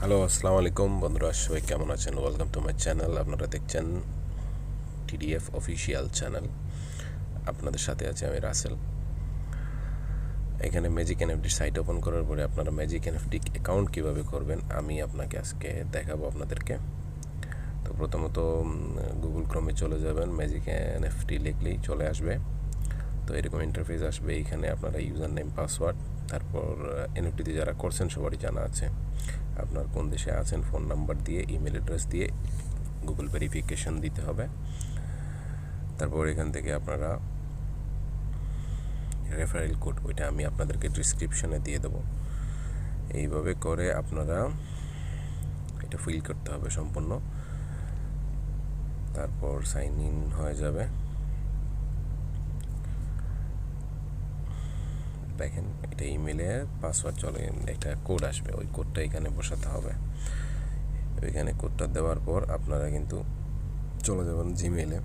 Hello, আসসালামু আলাইকুম বন্ধুরা, সবাই কেমন আছেন? Welcome to my channel. আপনারা দেখছেন টিডিএফ অফিসিয়াল চ্যানেল। আপনাদের সাথে আছে আমি রাসেল। এখানে ম্যাজিক এনএফটি সাইট ওপেন করার পরে আপনারা ম্যাজিক এনএফটি অ্যাকাউন্ট কীভাবে করবেন আমি আপনাকে আজকে দেখাবো আপনাদেরকে। তো প্রথমত গুগল ক্রোমে চলে যাবেন, ম্যাজিক এনএফটি লিখলেই চলে আসবে। তো এরকম ইন্টারফেস আসবে। এইখানে আপনারা ইউজার নেম, পাসওয়ার্ড, তারপর এনএফটিতে যারা করছেন সবারই জানা আছে। আপনার কোন দেশে আছেন, ফোন নাম্বার দিয়ে, ইমেল অ্যাড্রেস দিয়ে গুগল ভেরিফিকেশন দিতে হবে। তারপর এখান থেকে আপনারা রেফারেল কোড, ওইটা আমি আপনাদেরকে ডিসক্রিপশনে দিয়ে দেবো। এইভাবে করে আপনারা এটা ফিল করতে হবে সম্পূর্ণ। তারপর সাইন ইন হয়ে যাবে। দেখেন, এটা ইমেলে পাসওয়ার্ড চলে, একটা কোড আসবে, ওই কোডটা এখানে বসাতে হবে। ওইখানে কোডটা দেওয়ার পর আপনারা কিন্তু চলে যাবেন জিমেলে।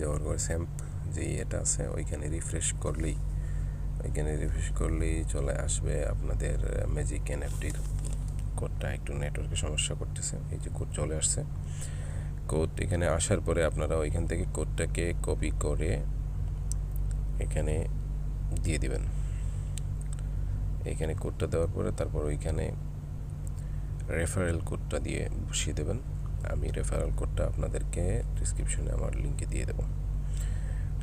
যাওয়ার পর স্যাম্প যে এটা আছে ওইখানে রিফ্রেশ করলেই চলে আসবে আপনাদের ম্যাজিক এনএফটির কোডটা। একটু নেটওয়ার্কের সমস্যা করতেছে, এই যে কোড চলে আসছে। কোড এখানে আসার পরে আপনারা ওইখান থেকে কোডটাকে কপি করে এখানে দিয়ে দিবেন। এখানে কোডটা দেওয়ার পরে তারপর ওইখানে রেফারেল কোডটা দিয়ে বসিয়ে দেবেন। আমি রেফারেল কোডটা আপনাদেরকে ডিসক্রিপশনে আমার লিঙ্কে দিয়ে দেবো।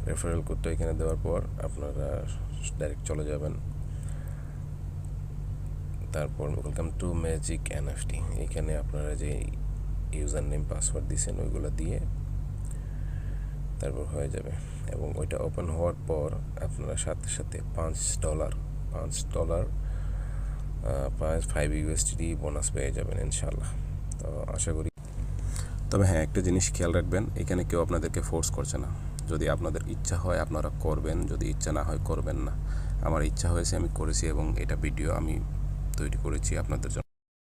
রেফারেল কোডটা এখানে দেওয়ার পর আপনারা ডাইরেক্ট চলে যাবেন। তারপর ওয়েলকাম টু ম্যাজিক এনএফটি, এখানে আপনারা যে ইউজার নেম, পাসওয়ার্ড দিয়েছেন ওইগুলো দিয়ে তারপর হয়ে যাবে। এবং ওইটা ওপেন হওয়ার পর আপনারা সাথে সাথে $5 5 ইউএসডি বোনাস পেয়ে যাবেন ইনশাল্লাহ। তো আশা করি। তবে হ্যাঁ, একটা জিনিস খেয়াল রাখবেন, এখানে কেউ আপনাদেরকে ফোর্স করছে না। যদি আপনাদের ইচ্ছা হয় আপনারা করবেন, যদি ইচ্ছা না হয় করবেন না। আমার ইচ্ছা হয়েছে, আমি করেছি এবং এটা ভিডিও আমি তৈরি করেছি আপনাদের জন্য।